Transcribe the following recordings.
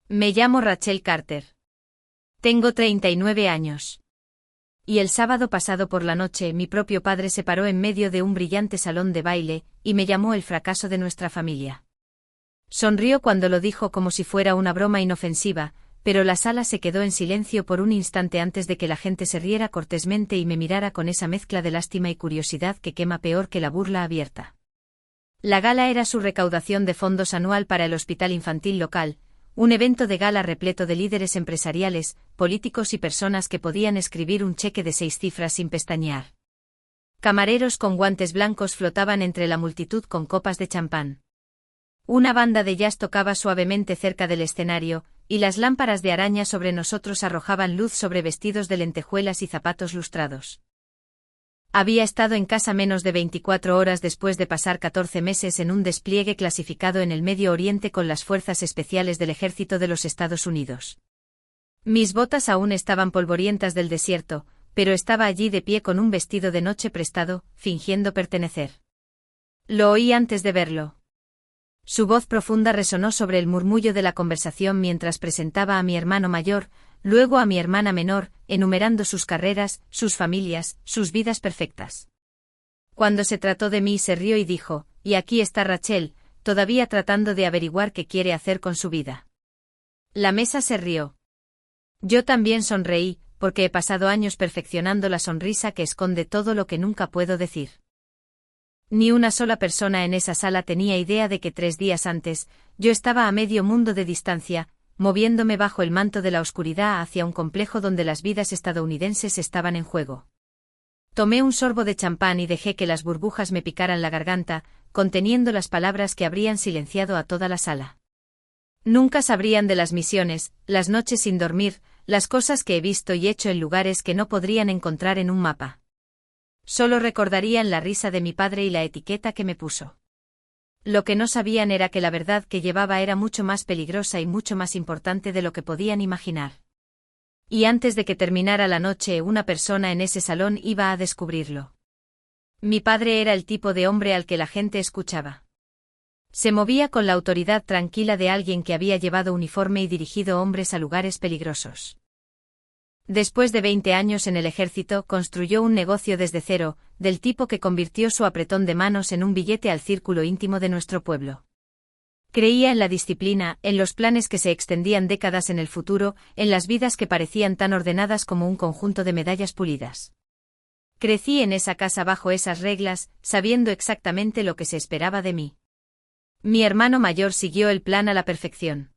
Me llamo Rachel Carter. Tengo 39 años. Y el sábado pasado por la noche mi propio padre se paró en medio de un brillante salón de baile, y me llamó el fracaso de nuestra familia. Sonrió cuando lo dijo como si fuera una broma inofensiva, pero la sala se quedó en silencio por un instante antes de que la gente se riera cortésmente y me mirara con esa mezcla de lástima y curiosidad que quema peor que la burla abierta. La gala era su recaudación de fondos anual para el hospital infantil local, un evento de gala repleto de líderes empresariales, políticos y personas que podían escribir un cheque de 6 cifras sin pestañear. Camareros con guantes blancos flotaban entre la multitud con copas de champán. Una banda de jazz tocaba suavemente cerca del escenario, y las lámparas de araña sobre nosotros arrojaban luz sobre vestidos de lentejuelas y zapatos lustrados. Había estado en casa menos de 24 horas después de pasar 14 meses en un despliegue clasificado en el Medio Oriente con las Fuerzas Especiales del Ejército de los Estados Unidos. Mis botas aún estaban polvorientas del desierto, pero estaba allí de pie con un vestido de noche prestado, fingiendo pertenecer. Lo oí antes de verlo. Su voz profunda resonó sobre el murmullo de la conversación mientras presentaba a mi hermano mayor, luego a mi hermana menor, enumerando sus carreras, sus familias, sus vidas perfectas. Cuando se trató de mí se rió y dijo, y aquí está Rachel, todavía tratando de averiguar qué quiere hacer con su vida. La mesa se rió. Yo también sonreí, porque he pasado años perfeccionando la sonrisa que esconde todo lo que nunca puedo decir. Ni una sola persona en esa sala tenía idea de que 3 días antes, yo estaba a medio mundo de distancia, moviéndome bajo el manto de la oscuridad hacia un complejo donde las vidas estadounidenses estaban en juego. Tomé un sorbo de champán y dejé que las burbujas me picaran la garganta, conteniendo las palabras que habrían silenciado a toda la sala. Nunca sabrían de las misiones, las noches sin dormir, las cosas que he visto y hecho en lugares que no podrían encontrar en un mapa. Solo recordarían la risa de mi padre y la etiqueta que me puso. Lo que no sabían era que la verdad que llevaba era mucho más peligrosa y mucho más importante de lo que podían imaginar. Y antes de que terminara la noche, una persona en ese salón iba a descubrirlo. Mi padre era el tipo de hombre al que la gente escuchaba. Se movía con la autoridad tranquila de alguien que había llevado uniforme y dirigido hombres a lugares peligrosos. Después de 20 años en el ejército, construyó un negocio desde cero, del tipo que convirtió su apretón de manos en un billete al círculo íntimo de nuestro pueblo. Creía en la disciplina, en los planes que se extendían décadas en el futuro, en las vidas que parecían tan ordenadas como un conjunto de medallas pulidas. Crecí en esa casa bajo esas reglas, sabiendo exactamente lo que se esperaba de mí. Mi hermano mayor siguió el plan a la perfección.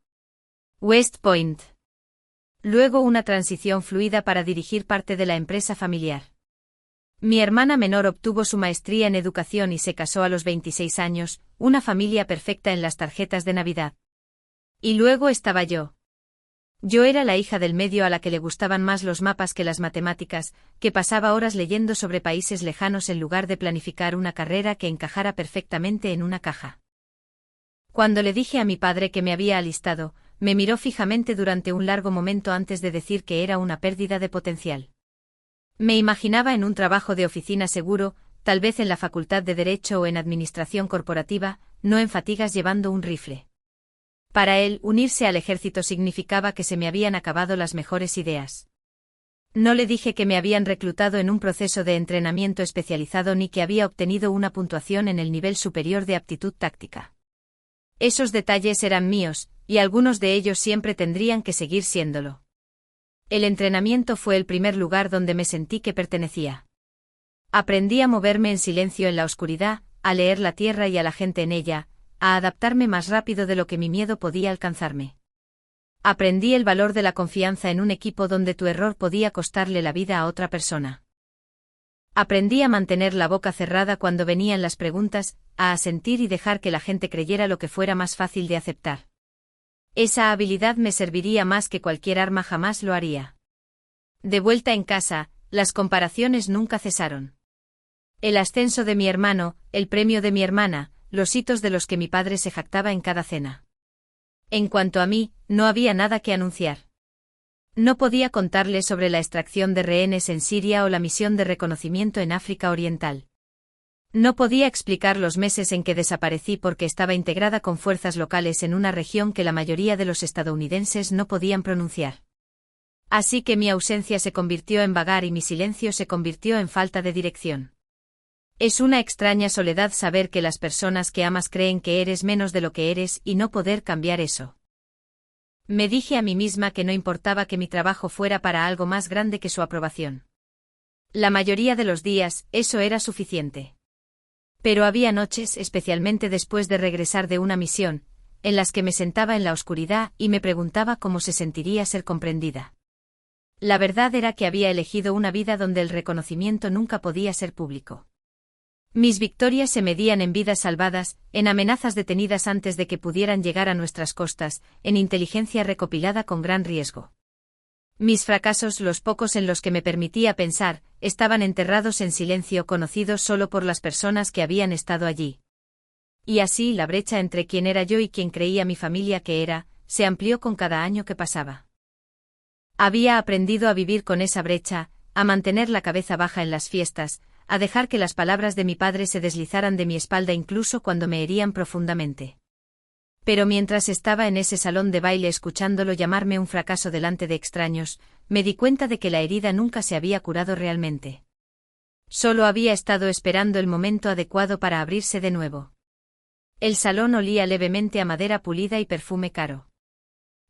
West Point. Luego una transición fluida para dirigir parte de la empresa familiar. Mi hermana menor obtuvo su maestría en educación y se casó a los 26 años, una familia perfecta en las tarjetas de Navidad. Y luego estaba yo. Yo era la hija del medio a la que le gustaban más los mapas que las matemáticas, que pasaba horas leyendo sobre países lejanos en lugar de planificar una carrera que encajara perfectamente en una caja. Cuando le dije a mi padre que me había alistado, me miró fijamente durante un largo momento antes de decir que era una pérdida de potencial. Me imaginaba en un trabajo de oficina seguro, tal vez en la facultad de Derecho o en Administración Corporativa, no en fatigas llevando un rifle. Para él, unirse al ejército significaba que se me habían acabado las mejores ideas. No le dije que me habían reclutado en un proceso de entrenamiento especializado ni que había obtenido una puntuación en el nivel superior de aptitud táctica. Esos detalles eran míos, y algunos de ellos siempre tendrían que seguir siéndolo. El entrenamiento fue el primer lugar donde me sentí que pertenecía. Aprendí a moverme en silencio en la oscuridad, a leer la tierra y a la gente en ella, a adaptarme más rápido de lo que mi miedo podía alcanzarme. Aprendí el valor de la confianza en un equipo donde tu error podía costarle la vida a otra persona. Aprendí a mantener la boca cerrada cuando venían las preguntas, a asentir y dejar que la gente creyera lo que fuera más fácil de aceptar. Esa habilidad me serviría más que cualquier arma jamás lo haría. De vuelta en casa, las comparaciones nunca cesaron. El ascenso de mi hermano, el premio de mi hermana, los hitos de los que mi padre se jactaba en cada cena. En cuanto a mí, no había nada que anunciar. No podía contarle sobre la extracción de rehenes en Siria o la misión de reconocimiento en África Oriental. No podía explicar los meses en que desaparecí porque estaba integrada con fuerzas locales en una región que la mayoría de los estadounidenses no podían pronunciar. Así que mi ausencia se convirtió en vagar y mi silencio se convirtió en falta de dirección. Es una extraña soledad saber que las personas que amas creen que eres menos de lo que eres y no poder cambiar eso. Me dije a mí misma que no importaba que mi trabajo fuera para algo más grande que su aprobación. La mayoría de los días, eso era suficiente. Pero había noches, especialmente después de regresar de una misión, en las que me sentaba en la oscuridad y me preguntaba cómo se sentiría ser comprendida. La verdad era que había elegido una vida donde el reconocimiento nunca podía ser público. Mis victorias se medían en vidas salvadas, en amenazas detenidas antes de que pudieran llegar a nuestras costas, en inteligencia recopilada con gran riesgo. Mis fracasos, los pocos en los que me permitía pensar, estaban enterrados en silencio conocidos solo por las personas que habían estado allí. Y así la brecha entre quien era yo y quien creía mi familia que era, se amplió con cada año que pasaba. Había aprendido a vivir con esa brecha, a mantener la cabeza baja en las fiestas, a dejar que las palabras de mi padre se deslizaran de mi espalda incluso cuando me herían profundamente. Pero mientras estaba en ese salón de baile escuchándolo llamarme un fracaso delante de extraños, me di cuenta de que la herida nunca se había curado realmente. Solo había estado esperando el momento adecuado para abrirse de nuevo. El salón olía levemente a madera pulida y perfume caro.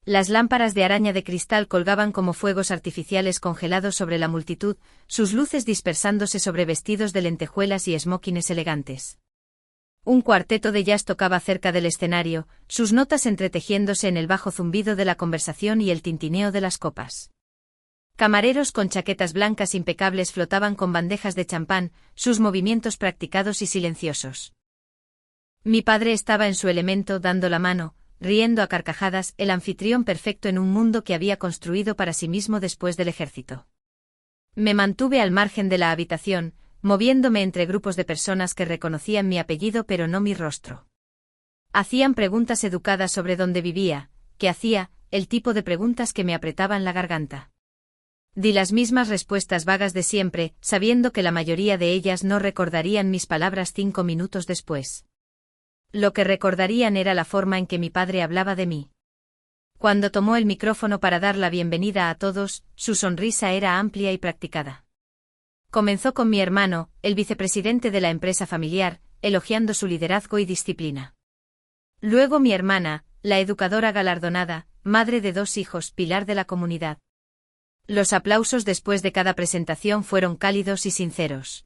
Las lámparas de araña de cristal colgaban como fuegos artificiales congelados sobre la multitud, sus luces dispersándose sobre vestidos de lentejuelas y esmokines elegantes. Un cuarteto de jazz tocaba cerca del escenario, sus notas entretejiéndose en el bajo zumbido de la conversación y el tintineo de las copas. Camareros con chaquetas blancas impecables flotaban con bandejas de champán, sus movimientos practicados y silenciosos. Mi padre estaba en su elemento dando la mano, riendo a carcajadas, el anfitrión perfecto en un mundo que había construido para sí mismo después del ejército. Me mantuve al margen de la habitación, moviéndome entre grupos de personas que reconocían mi apellido pero no mi rostro. Hacían preguntas educadas sobre dónde vivía, qué hacía, el tipo de preguntas que me apretaban la garganta. Di las mismas respuestas vagas de siempre, sabiendo que la mayoría de ellas no recordarían mis palabras 5 minutos después. Lo que recordarían era la forma en que mi padre hablaba de mí. Cuando tomó el micrófono para dar la bienvenida a todos, su sonrisa era amplia y practicada. Comenzó con mi hermano, el vicepresidente de la empresa familiar, elogiando su liderazgo y disciplina. Luego mi hermana, la educadora galardonada, madre de 2 hijos, pilar de la comunidad. Los aplausos después de cada presentación fueron cálidos y sinceros.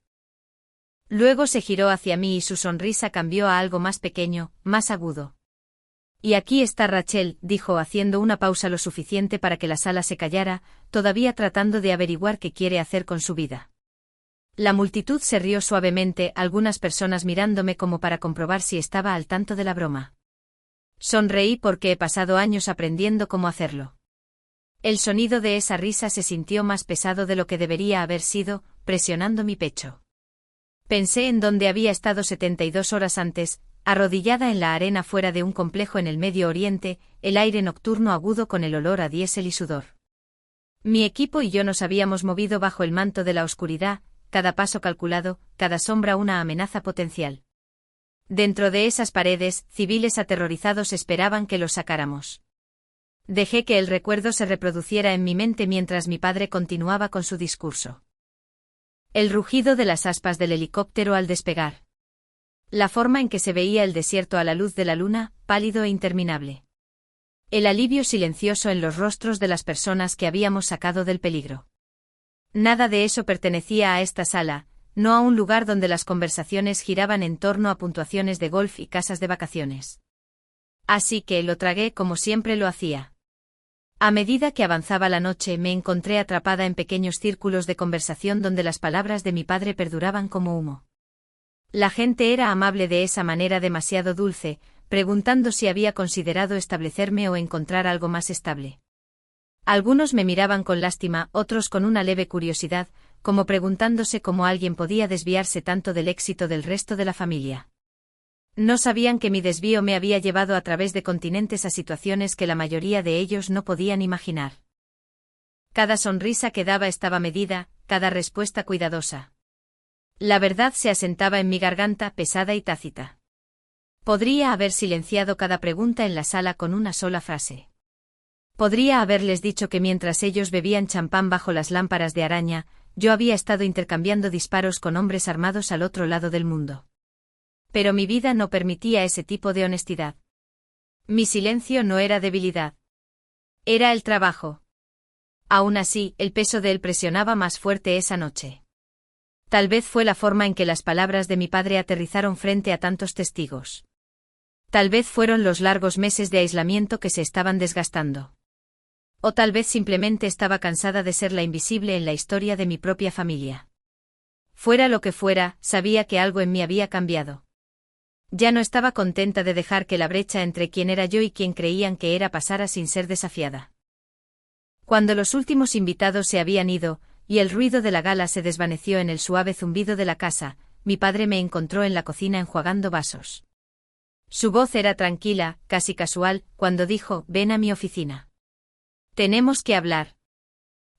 Luego se giró hacia mí y su sonrisa cambió a algo más pequeño, más agudo. Y aquí está Rachel, dijo haciendo una pausa lo suficiente para que la sala se callara, todavía tratando de averiguar qué quiere hacer con su vida. La multitud se rió suavemente, algunas personas mirándome como para comprobar si estaba al tanto de la broma. Sonreí porque he pasado años aprendiendo cómo hacerlo. El sonido de esa risa se sintió más pesado de lo que debería haber sido, presionando mi pecho. Pensé en dónde había estado 72 horas antes, arrodillada en la arena fuera de un complejo en el Medio Oriente, el aire nocturno agudo con el olor a diésel y sudor. Mi equipo y yo nos habíamos movido bajo el manto de la oscuridad, cada paso calculado, cada sombra una amenaza potencial. Dentro de esas paredes, civiles aterrorizados esperaban que los sacáramos. Dejé que el recuerdo se reproduciera en mi mente mientras mi padre continuaba con su discurso. El rugido de las aspas del helicóptero al despegar. La forma en que se veía el desierto a la luz de la luna, pálido e interminable. El alivio silencioso en los rostros de las personas que habíamos sacado del peligro. Nada de eso pertenecía a esta sala, no a un lugar donde las conversaciones giraban en torno a puntuaciones de golf y casas de vacaciones. Así que lo tragué como siempre lo hacía. A medida que avanzaba la noche me encontré atrapada en pequeños círculos de conversación donde las palabras de mi padre perduraban como humo. La gente era amable de esa manera demasiado dulce, preguntando si había considerado establecerme o encontrar algo más estable. Algunos me miraban con lástima, otros con una leve curiosidad, como preguntándose cómo alguien podía desviarse tanto del éxito del resto de la familia. No sabían que mi desvío me había llevado a través de continentes a situaciones que la mayoría de ellos no podían imaginar. Cada sonrisa que daba estaba medida, cada respuesta cuidadosa. La verdad se asentaba en mi garganta pesada y tácita. Podría haber silenciado cada pregunta en la sala con una sola frase. Podría haberles dicho que mientras ellos bebían champán bajo las lámparas de araña, yo había estado intercambiando disparos con hombres armados al otro lado del mundo. Pero mi vida no permitía ese tipo de honestidad. Mi silencio no era debilidad. Era el trabajo. Aún así, el peso de él presionaba más fuerte esa noche. Tal vez fue la forma en que las palabras de mi padre aterrizaron frente a tantos testigos. Tal vez fueron los largos meses de aislamiento que se estaban desgastando. O tal vez simplemente estaba cansada de ser la invisible en la historia de mi propia familia. Fuera lo que fuera, sabía que algo en mí había cambiado. Ya no estaba contenta de dejar que la brecha entre quien era yo y quien creían que era pasara sin ser desafiada. Cuando los últimos invitados se habían ido, y el ruido de la gala se desvaneció en el suave zumbido de la casa, mi padre me encontró en la cocina enjuagando vasos. Su voz era tranquila, casi casual, cuando dijo, «Ven a mi oficina. Tenemos que hablar».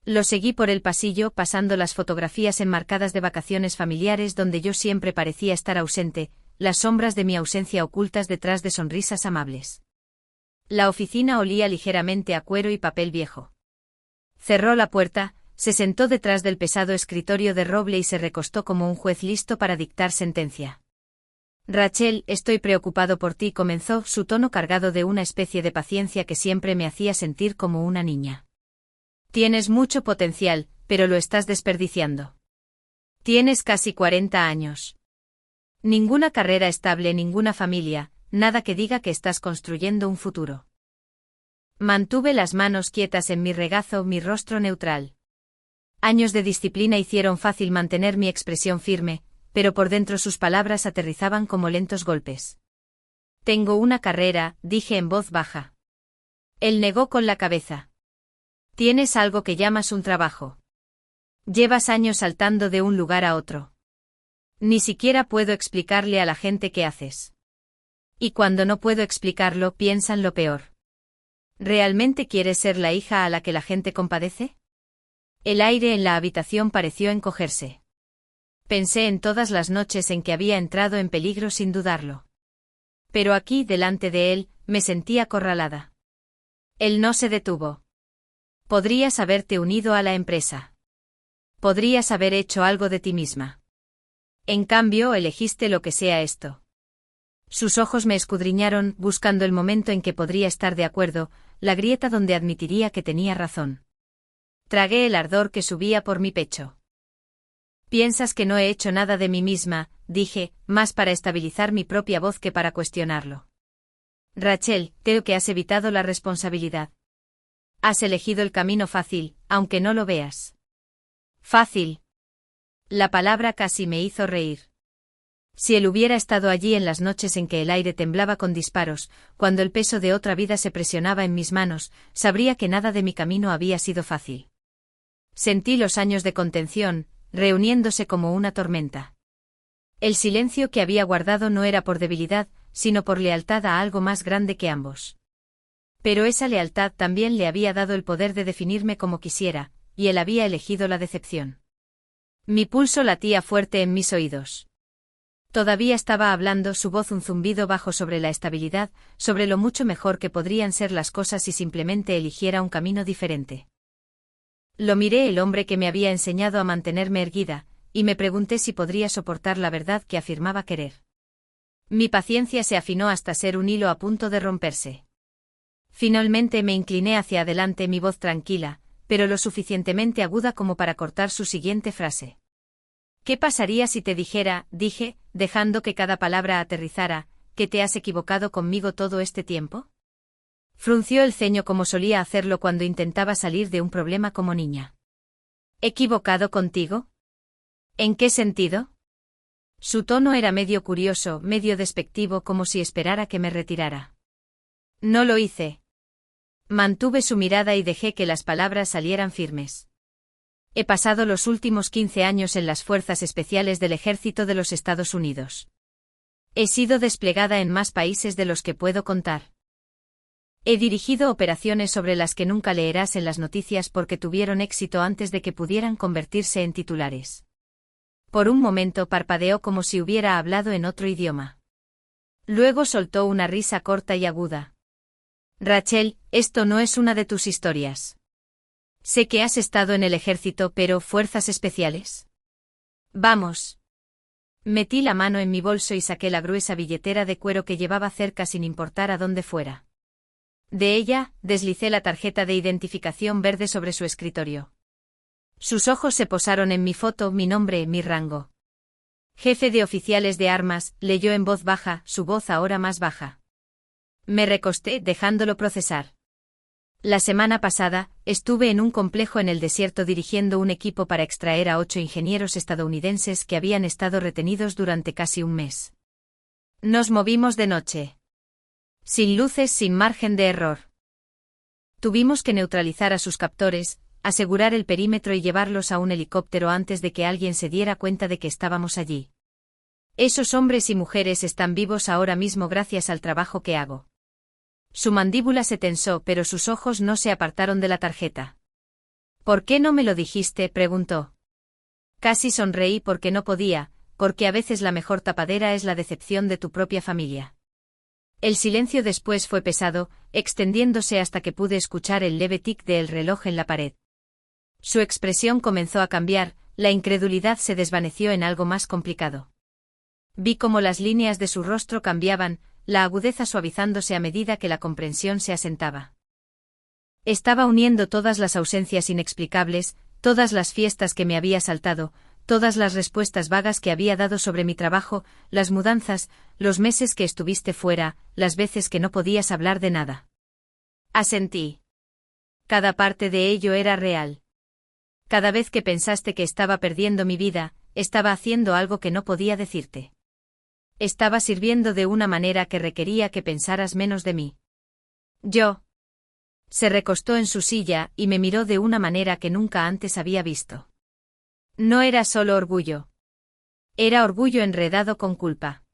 Lo seguí por el pasillo pasando las fotografías enmarcadas de vacaciones familiares donde yo siempre parecía estar ausente, las sombras de mi ausencia ocultas detrás de sonrisas amables. La oficina olía ligeramente a cuero y papel viejo. Cerró la puerta, se sentó detrás del pesado escritorio de roble y se recostó como un juez listo para dictar sentencia. «Rachel, estoy preocupado por ti», comenzó, su tono cargado de una especie de paciencia que siempre me hacía sentir como una niña. «Tienes mucho potencial, pero lo estás desperdiciando. Tienes casi 40 años. Ninguna carrera estable, ninguna familia, nada que diga que estás construyendo un futuro». Mantuve las manos quietas en mi regazo, mi rostro neutral. Años de disciplina hicieron fácil mantener mi expresión firme, pero por dentro sus palabras aterrizaban como lentos golpes. «Tengo una carrera», dije en voz baja. Él negó con la cabeza. «Tienes algo que llamas un trabajo. Llevas años saltando de un lugar a otro. Ni siquiera puedo explicarle a la gente qué haces. Y cuando no puedo explicarlo, piensan lo peor. ¿Realmente quieres ser la hija a la que la gente compadece?». El aire en la habitación pareció encogerse. Pensé en todas las noches en que había entrado en peligro sin dudarlo. Pero aquí, delante de él, me sentía acorralada. Él no se detuvo. «Podrías haberte unido a la empresa. Podrías haber hecho algo de ti misma. En cambio, elegiste lo que sea esto». Sus ojos me escudriñaron, buscando el momento en que podría estar de acuerdo, la grieta donde admitiría que tenía razón. Tragué el ardor que subía por mi pecho. «Piensas que no he hecho nada de mí misma», dije, más para estabilizar mi propia voz que para cuestionarlo. «Rachel, creo que has evitado la responsabilidad. Has elegido el camino fácil, aunque no lo veas». «Fácil». La palabra casi me hizo reír. Si él hubiera estado allí en las noches en que el aire temblaba con disparos, cuando el peso de otra vida se presionaba en mis manos, sabría que nada de mi camino había sido fácil. Sentí los años de contención, reuniéndose como una tormenta. El silencio que había guardado no era por debilidad, sino por lealtad a algo más grande que ambos. Pero esa lealtad también le había dado el poder de definirme como quisiera, y él había elegido la decepción. Mi pulso latía fuerte en mis oídos. Todavía estaba hablando, su voz un zumbido bajo sobre la estabilidad, sobre lo mucho mejor que podrían ser las cosas si simplemente eligiera un camino diferente. Lo miré, el hombre que me había enseñado a mantenerme erguida, y me pregunté si podría soportar la verdad que afirmaba querer. Mi paciencia se afinó hasta ser un hilo a punto de romperse. Finalmente me incliné hacia adelante, mi voz tranquila, pero lo suficientemente aguda como para cortar su siguiente frase. «¿Qué pasaría si te dijera?», dije, dejando que cada palabra aterrizara, «que te has equivocado conmigo todo este tiempo?». Frunció el ceño como solía hacerlo cuando intentaba salir de un problema como niña. «¿Equivocado contigo? ¿En qué sentido?». Su tono era medio curioso, medio despectivo, como si esperara que me retirara. «No lo hice». Mantuve su mirada y dejé que las palabras salieran firmes. «He pasado los últimos 15 años en las Fuerzas Especiales del Ejército de los Estados Unidos. He sido desplegada en más países de los que puedo contar. He dirigido operaciones sobre las que nunca leerás en las noticias porque tuvieron éxito antes de que pudieran convertirse en titulares. Por un momento parpadeó como si hubiera hablado en otro idioma. Luego soltó una risa corta y aguda. Rachel, esto no es una de tus historias. Sé que has estado en el ejército, pero ¿fuerzas especiales? Vamos. Metí la mano en mi bolso y saqué la gruesa billetera de cuero que llevaba cerca sin importar a dónde fuera. De ella, deslicé la tarjeta de identificación verde sobre su escritorio. Sus ojos se posaron en mi foto, mi nombre, mi rango. Jefe de oficiales de armas, leyó en voz baja, su voz ahora más baja. Me recosté, dejándolo procesar. La semana pasada, estuve en un complejo en el desierto dirigiendo un equipo para extraer a 8 ingenieros estadounidenses que habían estado retenidos durante casi un mes. Nos movimos de noche. Sin luces, sin margen de error. Tuvimos que neutralizar a sus captores, asegurar el perímetro y llevarlos a un helicóptero antes de que alguien se diera cuenta de que estábamos allí. Esos hombres y mujeres están vivos ahora mismo gracias al trabajo que hago. Su mandíbula se tensó, pero sus ojos no se apartaron de la tarjeta. ¿Por qué no me lo dijiste?, preguntó. Casi sonreí porque no podía, porque a veces la mejor tapadera es la decepción de tu propia familia. El silencio después fue pesado, extendiéndose hasta que pude escuchar el leve tic del reloj en la pared. Su expresión comenzó a cambiar, la incredulidad se desvaneció en algo más complicado. Vi cómo las líneas de su rostro cambiaban, la agudeza suavizándose a medida que la comprensión se asentaba. Estaba uniendo todas las ausencias inexplicables, todas las fiestas que me había saltado, todas las respuestas vagas que había dado sobre mi trabajo, las mudanzas, los meses que estuviste fuera, las veces que no podías hablar de nada. Asentí. Cada parte de ello era real. Cada vez que pensaste que estaba perdiendo mi vida, estaba haciendo algo que no podía decirte. Estaba sirviendo de una manera que requería que pensaras menos de mí. Yo. Se recostó en su silla y me miró de una manera que nunca antes había visto. No era solo orgullo. Era orgullo enredado con culpa.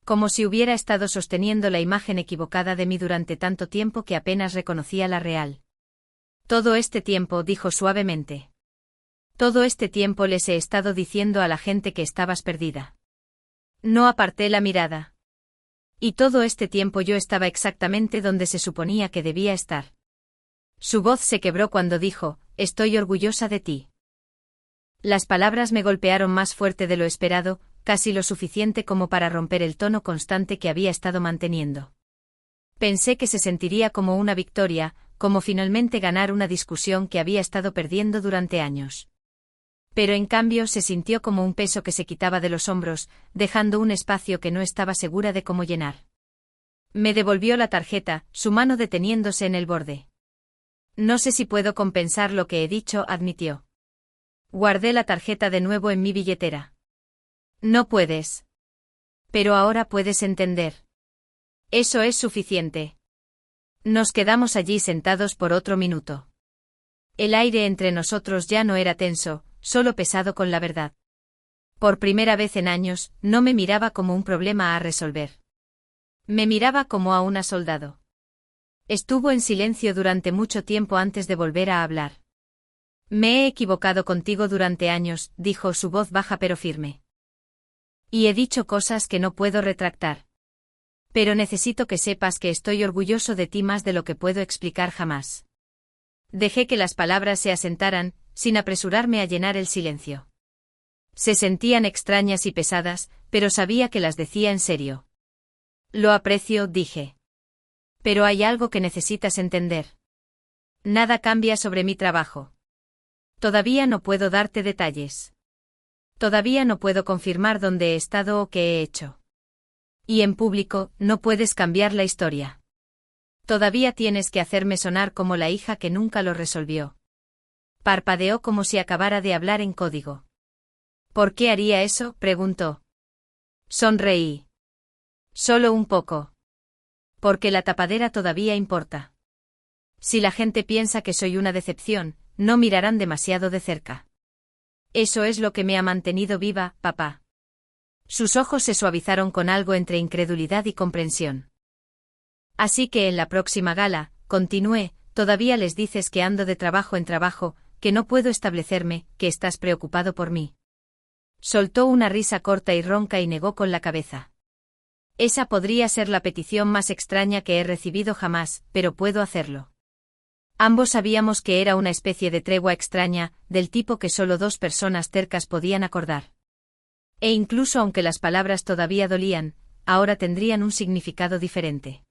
Como si hubiera estado sosteniendo la imagen equivocada de mí durante tanto tiempo que apenas reconocía la real. Todo este tiempo, dijo suavemente. Todo este tiempo les he estado diciendo a la gente que estabas perdida. No aparté la mirada. Y todo este tiempo yo estaba exactamente donde se suponía que debía estar. Su voz se quebró cuando dijo, estoy orgullosa de ti. Las palabras me golpearon más fuerte de lo esperado, casi lo suficiente como para romper el tono constante que había estado manteniendo. Pensé que se sentiría como una victoria, como finalmente ganar una discusión que había estado perdiendo durante años. Pero en cambio se sintió como un peso que se quitaba de los hombros, dejando un espacio que no estaba segura de cómo llenar. Me devolvió la tarjeta, su mano deteniéndose en el borde. No sé si puedo compensar lo que he dicho, admitió. Guardé la tarjeta de nuevo en mi billetera. No puedes. Pero ahora puedes entender. Eso es suficiente. Nos quedamos allí sentados por otro minuto. El aire entre nosotros ya no era tenso, solo pesado con la verdad. Por primera vez en años, no me miraba como un problema a resolver. Me miraba como a una soldado. Estuvo en silencio durante mucho tiempo antes de volver a hablar. Me he equivocado contigo durante años, dijo, su voz baja pero firme. Y he dicho cosas que no puedo retractar. Pero necesito que sepas que estoy orgulloso de ti más de lo que puedo explicar jamás. Dejé que las palabras se asentaran, sin apresurarme a llenar el silencio. Se sentían extrañas y pesadas, pero sabía que las decía en serio. Lo aprecio, dije. Pero hay algo que necesitas entender. Nada cambia sobre mi trabajo. Todavía no puedo darte detalles. Todavía no puedo confirmar dónde he estado o qué he hecho. Y en público, no puedes cambiar la historia. Todavía tienes que hacerme sonar como la hija que nunca lo resolvió. Parpadeó como si acabara de hablar en código. ¿Por qué haría eso?, preguntó. Sonreí. Solo un poco. Porque la tapadera todavía importa. Si la gente piensa que soy una decepción, no mirarán demasiado de cerca. Eso es lo que me ha mantenido viva, papá. Sus ojos se suavizaron con algo entre incredulidad y comprensión. Así que en la próxima gala, continué, todavía les dices que ando de trabajo en trabajo, que no puedo establecerme, que estás preocupado por mí. Soltó una risa corta y ronca y negó con la cabeza. Esa podría ser la petición más extraña que he recibido jamás, pero puedo hacerlo. Ambos sabíamos que era una especie de tregua extraña, del tipo que solo dos personas cercas podían acordar. E incluso aunque las palabras todavía dolían, ahora tendrían un significado diferente.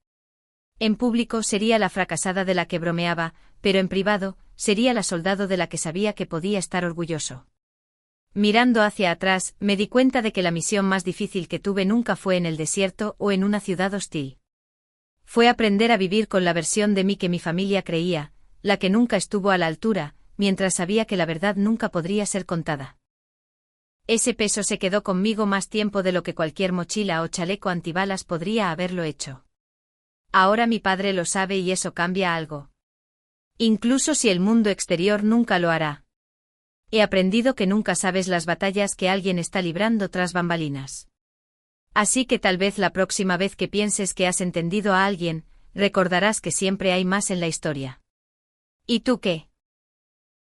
En público sería la fracasada de la que bromeaba, pero en privado, sería la soldado de la que sabía que podía estar orgulloso. Mirando hacia atrás, me di cuenta de que la misión más difícil que tuve nunca fue en el desierto o en una ciudad hostil. Fue aprender a vivir con la versión de mí que mi familia creía, la que nunca estuvo a la altura, mientras sabía que la verdad nunca podría ser contada. Ese peso se quedó conmigo más tiempo de lo que cualquier mochila o chaleco antibalas podría haberlo hecho. Ahora mi padre lo sabe y eso cambia algo. Incluso si el mundo exterior nunca lo hará. He aprendido que nunca sabes las batallas que alguien está librando tras bambalinas. Así que tal vez la próxima vez que pienses que has entendido a alguien, recordarás que siempre hay más en la historia. ¿Y tú qué?